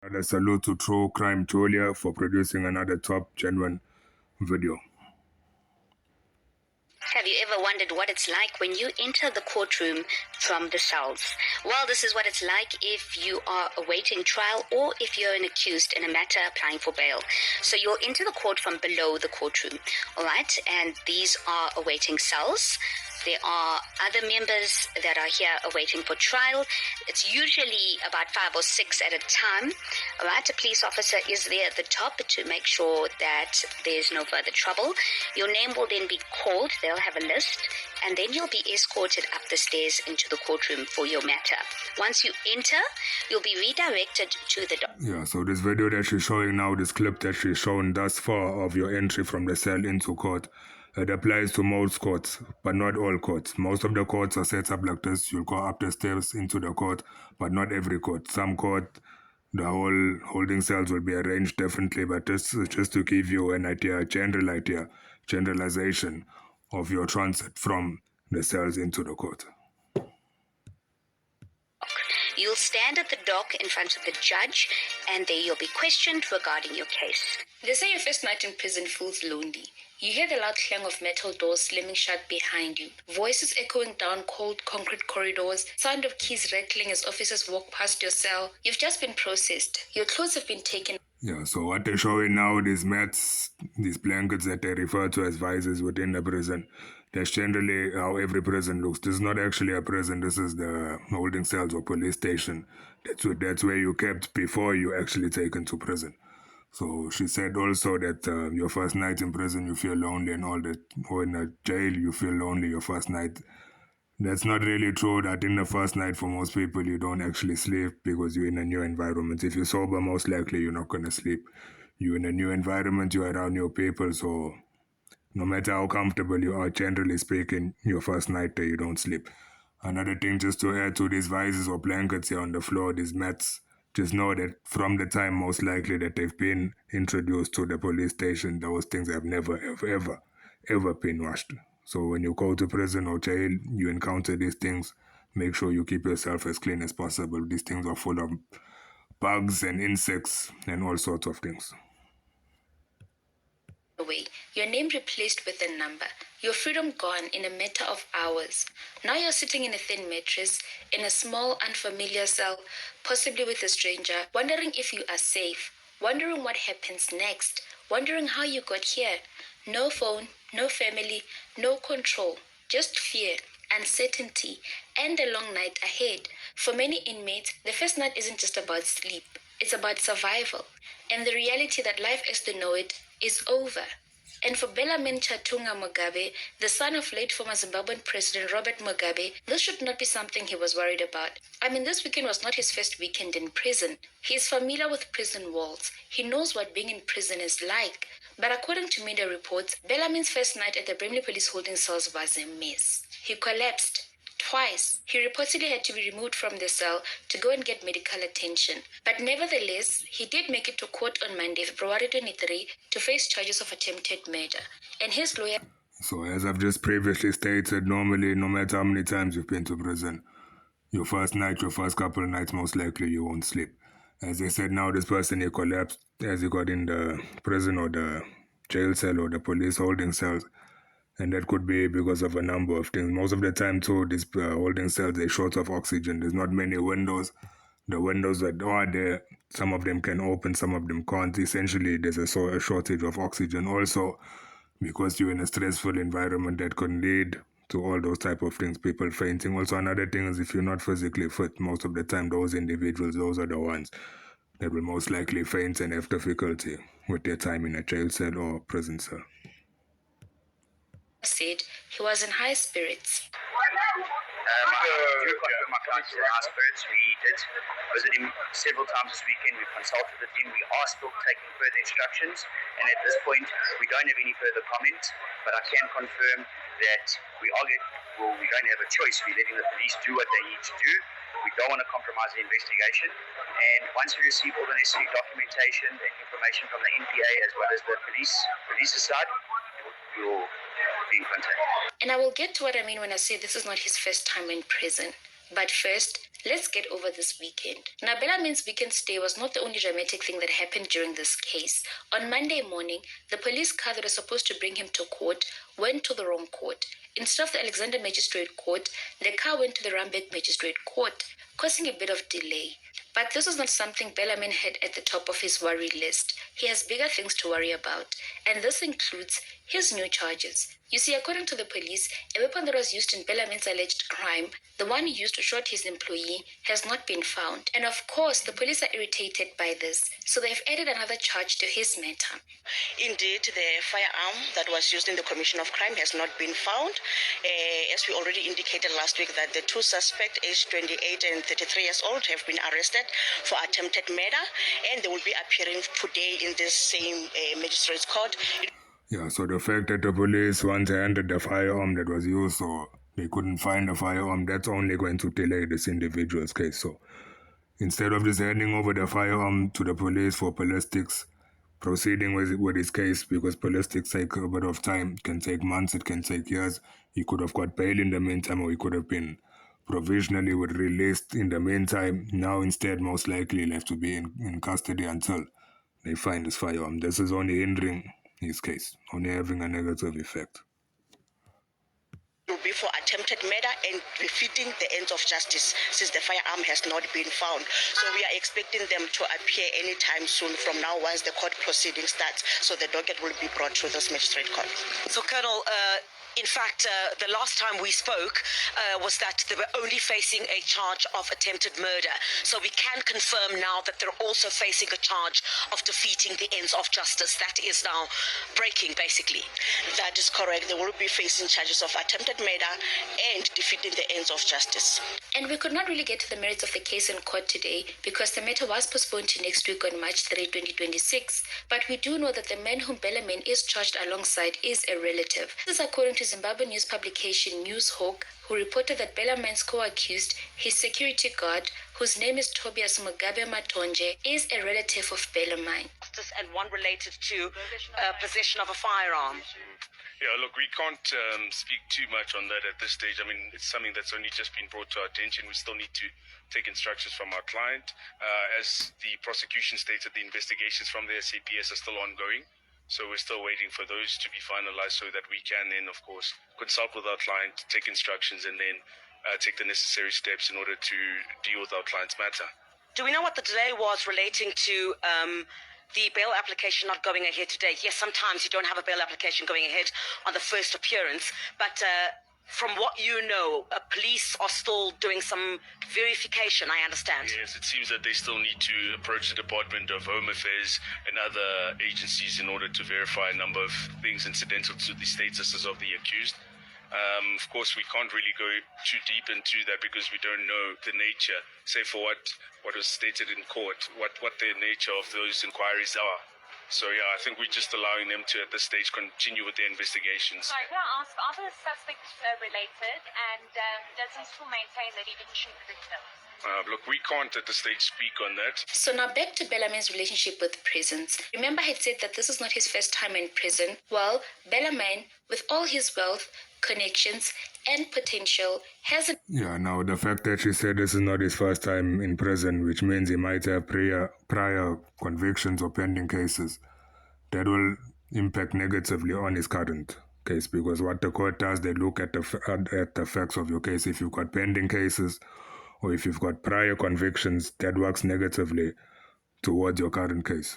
And a salute to True Crime Julia for producing another top genuine video. Have you ever wondered what it's like when you enter the courtroom from the cells? Well, this is what it's like if you are awaiting trial or if you're an accused in a matter applying for bail. So you'll enter the court from below the courtroom, all right? And these are awaiting cells. There are other members that are here awaiting for trial. It's usually about 5 or 6 at a time. All right, a police officer is there at the top to make sure that there's no further trouble. Your name will then be called. They'll have a list, and then you'll be escorted up the stairs into the courtroom for your matter. Once you enter, you'll be redirected to the door. Yeah, so this video that she's showing now, this clip that she's shown thus far of your entry from the cell into court, it applies to most courts, but not all courts. Most of the courts are set up like this. You'll go up the stairs into the court, but not every court. Some court, the whole holding cells will be arranged differently, but this is just to give you an idea, generalization of your transit from the cells into the court. You'll stand at the dock in front of the judge, and there you'll be questioned regarding your case. They say your first night in prison feels lonely. You hear the loud clang of metal doors slamming shut behind you, voices echoing down cold concrete corridors, sound of keys rattling as officers walk past your cell. You've just been processed. Your clothes have been taken. Yeah, so what they're showing now, these mats, these blankets that they refer to as visors within the prison, that's generally how every prison looks. This is not actually a prison, this is the holding cells or police station. That's where you kept before you actually taken to prison. So she said also that your first night in prison you feel lonely and all that, or in a jail you feel lonely your first night. That's not really true, that in the first night for most people you don't actually sleep because you're in a new environment. If you're sober, most likely you're not going to sleep. You're in a new environment, you're around new people, so no matter how comfortable you are, generally speaking, your first night there you don't sleep. Another thing just to add to these visors or blankets here on the floor, these mats, just know that from the time most likely that they've been introduced to the police station, those things have never, ever been washed. So when you go to prison or jail, you encounter these things, make sure you keep yourself as clean as possible. These things are full of bugs and insects and all sorts of things. Away, your name replaced with a number, your freedom gone in a matter of hours. Now you're sitting in a thin mattress, in a small, unfamiliar cell, possibly with a stranger, wondering if you are safe, wondering what happens next, wondering how you got here. No phone, no family, no control, just fear, uncertainty, and a long night ahead. For many inmates, the first night isn't just about sleep, it's about survival, and the reality that life as they know it is over. And for Bellarmine Mugabe, the son of late former Zimbabwean President Robert Mugabe, this should not be something he was worried about. I mean, this weekend was not his first weekend in prison. He is familiar with prison walls. He knows what being in prison is like. But according to media reports, Bellarmine's first night at the Bellarmine police holding cells was a mess. He collapsed twice. He reportedly had to be removed from the cell to go and get medical attention. But nevertheless, he did make it to court on Monday, February 23, to face charges of attempted murder. And his lawyer... So as I've just previously stated, normally, no matter how many times you've been to prison, your first night, your first couple of nights, most likely you won't sleep. As they said now, this person, he collapsed as he got in the prison or the jail cell or the police holding cells. And that could be because of a number of things. Most of the time, too, these holding cells, they're short of oxygen. There's not many windows. The windows that are there, some of them can open, some of them can't. Essentially, there's a shortage of oxygen. Also, because you're in a stressful environment, that can lead to all those type of things, people fainting. Also, another thing is if you're not physically fit, most of the time, those individuals, those are the ones that will most likely faint and have difficulty with their time in a jail cell or prison cell. Said he was in high spirits. I do confirm my client is in high spirits. We did visit him several times this weekend. We consulted with him. We are still taking further instructions, and at this point, we don't have any further comment. But I can confirm that we don't have a choice. We're letting the police do what they need to do. We don't want to compromise the investigation. And once we receive all the necessary documentation and information from the NPA as well as the police's side, we will be in contact. And I will get to what I mean when I say this is not his first time in prison. But first, Let's get over this weekend. Now, Bellarmine's weekend stay was not the only dramatic thing that happened during this case. On Monday morning, the police car that was supposed to bring him to court went to the wrong court. Instead of the Alexander Magistrate Court, the car went to the Rambek Magistrate Court, causing a bit of delay. But this was not something Bellarmine had at the top of his worry list. He has bigger things to worry about, and this includes his new charges. You see, according to the police, a weapon that was used in Bellarmine's alleged crime, the one he used to shoot his employee, has not been found. And of course, the police are irritated by this, so they've added another charge to his matter. Indeed, the firearm that was used in the commission of crime has not been found. As we already indicated last week, that the two suspects, aged 28 and 33 years old, have been arrested for attempted murder, and they will be appearing today in this same magistrate's court. Yeah, so the fact that the police once handed the firearm that was used, so they couldn't find the firearm, that's only going to delay this individual's case. So instead of just handing over the firearm to the police for ballistics, proceeding with his case, because ballistics take a bit of time, it can take months, it can take years. He could have got bail in the meantime, or he could have been provisionally released in the meantime. Now instead, most likely he'll have to be in custody until they find his firearm. This is only hindering his case, only having a negative effect. Will be for attempted murder and defeating the ends of justice, since the firearm has not been found. So we are expecting them to appear anytime soon from now once the court proceeding starts. So the docket will be brought to this magistrate court. So, Colonel, in fact, the last time we spoke was that they were only facing a charge of attempted murder. So we can confirm now that they're also facing a charge of defeating the ends of justice. That is now breaking, basically. That is correct. They will be facing charges of attempted murder and defeating the ends of justice. And we could not really get to the merits of the case in court today because the matter was postponed to next week on March 3, 2026. But we do know that the man whom Bellarmine is charged alongside is a relative. This is according to Zimbabwe news publication Newshawk, who reported that Bellarmine's co-accused, his security guard, whose name is Tobias Mugabe Matonje, is a relative of Bellarmine. And one related to possession of a firearm. Yeah, look, we can't speak too much on that at this stage. I mean, it's something that's only just been brought to our attention. We still need to take instructions from our client. As the prosecution stated, the investigations from the SAPS are still ongoing. So we're still waiting for those to be finalized so that we can then, of course, consult with our client, take instructions, and then take the necessary steps in order to deal with our client's matter. Do we know what the delay was relating to the bail application not going ahead today? Yes, sometimes you don't have a bail application going ahead on the first appearance, but from what you know, police are still doing some verification, I understand. Yes, it seems that they still need to approach the Department of Home Affairs and other agencies in order to verify a number of things incidental to the statuses of the accused. Of course, we can't really go too deep into that because we don't know the nature, say for what was stated in court, what the nature of those inquiries are. So yeah, I think we're just allowing them to, at this stage, continue with their investigations. Sorry, can I ask, are the suspects related, and does he still maintain that he didn't shoot the victim? Look, we can't at this stage speak on that. So now back to Bellarmine's relationship with prisons. Remember I had said that this is not his first time in prison? Well, Bellarmine, with all his wealth, connections, and potential, has a... Yeah, now the fact that she said this is not his first time in prison, which means he might have prior convictions or pending cases, that will impact negatively on his current case, because what the court does, they look at the facts of your case. If you've got pending cases or if you've got prior convictions, that works negatively towards your current case.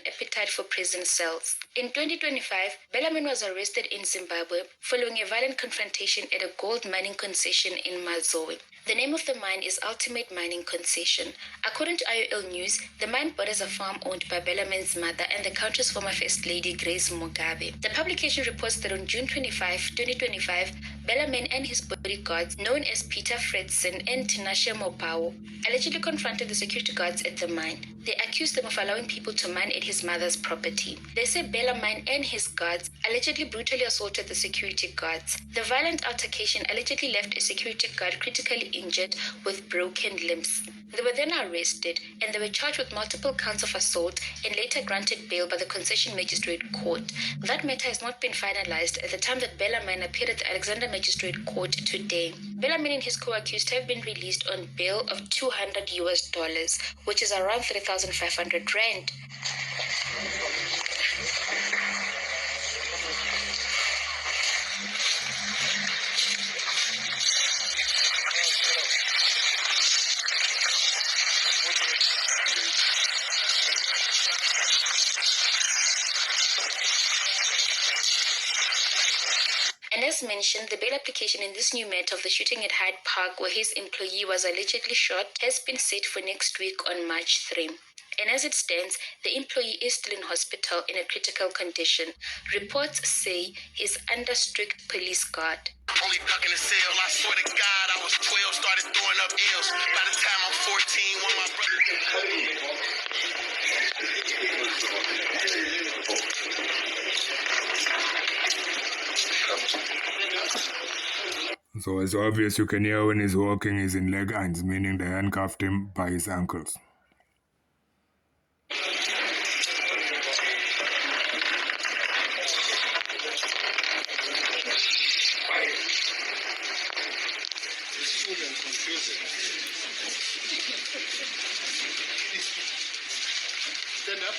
Appetite for prison cells. In 2025, Bellarmine was arrested in Zimbabwe following a violent confrontation at a gold mining concession in Mazoe. The name of the mine is Ultimate Mining Concession. According to IOL News, the mine borders a farm owned by Bellarmine's mother and the country's former First Lady, Grace Mugabe. The publication reports that on June 25, 2025, Bellarmine and his bodyguards, known as Peter Fredson and Tinashe Mopao, allegedly confronted the security guards at the mine. They accused them of allowing people to mine at his mother's property. They say Bellarmine and his guards allegedly brutally assaulted the security guards. The violent altercation allegedly left a security guard critically injured with broken limbs. They were then arrested and they were charged with multiple counts of assault and later granted bail by the Concession Magistrate Court. That matter has not been finalized at the time that Bellarmine appeared at the Alexander Magistrate Court today. Bellarmine and his co-accused have been released on bail of $200, which is around 3,500 rand. And as mentioned, the bail application in this new matter of the shooting at Hyde Park, where his employee was allegedly shot, has been set for next week on March 3. And as it stands, the employee is still in hospital in a critical condition. Reports say he's under strict police guard. Only duck in the cell, I swear to God, I was 12, started throwing up L's. By the time I'm 14, one of my brothers. So it's obvious you can hear when he's walking, he's in leg irons, meaning they handcuffed him by his ankles. Stand up.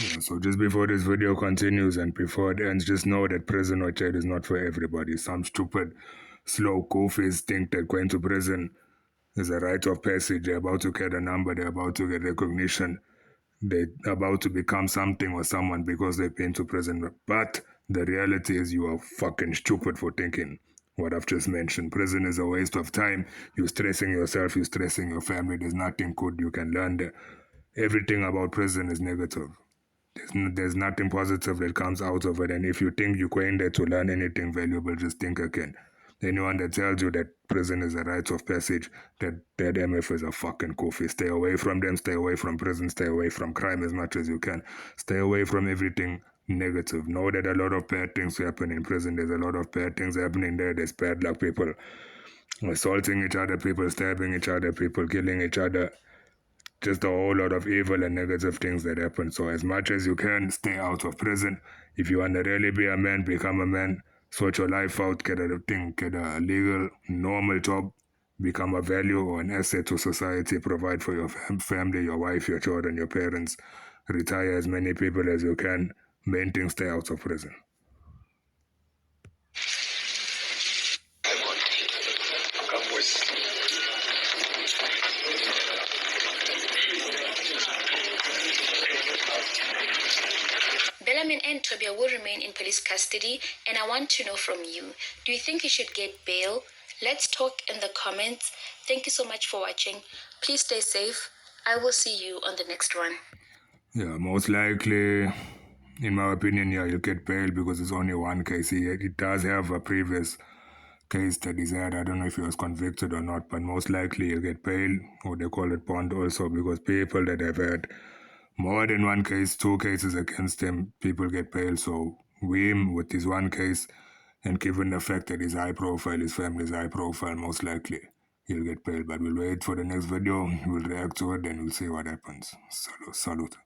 Yeah, so just before this video continues and before it ends, just know that prison or jail is not for everybody. Some stupid, slow, goofies think that going to prison is a rite of passage. They're about to get a number, they're about to get recognition, they're about to become something or someone because they've been to prison. But the reality is you are fucking stupid for thinking what I've just mentioned. Prison is a waste of time. You're stressing yourself, you're stressing your family. There's nothing good you can learn there. Everything about prison is negative. There's nothing positive that comes out of it. And if you think you're going there to learn anything valuable, just think again. Anyone that tells you that prison is a rite of passage, that MF is a fucking coffee. Stay away from them, stay away from prison, stay away from crime as much as you can. Stay away from everything negative. Know that a lot of bad things happen in prison. There's a lot of bad things happening there. There's bad luck, people assaulting each other, people stabbing each other, people killing each other. Just a whole lot of evil and negative things that happen. So as much as you can, stay out of prison. If you want to really be a man, become a man. Sort your life out, get a legal, normal job, become a value or an asset to society, provide for your family, your wife, your children, your parents. Retire as many people as you can. Main thing, stay out of prison. Bellarmine and Tobia will remain in police custody, and I want to know from you, do you think you should get bail? Let's talk in the comments. Thank you so much for watching. Please stay safe. I will see you on the next one. Yeah, most likely, in my opinion, yeah, you'll get bail because it's only one case. It does have a previous case that he's had. I don't know if he was convicted or not, but most likely you'll get bail, or they call it bond also, because people that have had more than one case, 2 cases against him, people get bail. So him with this one case, and given the fact that he's high profile, his family's high profile, most likely he'll get bail. But we'll wait for the next video, we'll react to it, and we'll see what happens. Salute.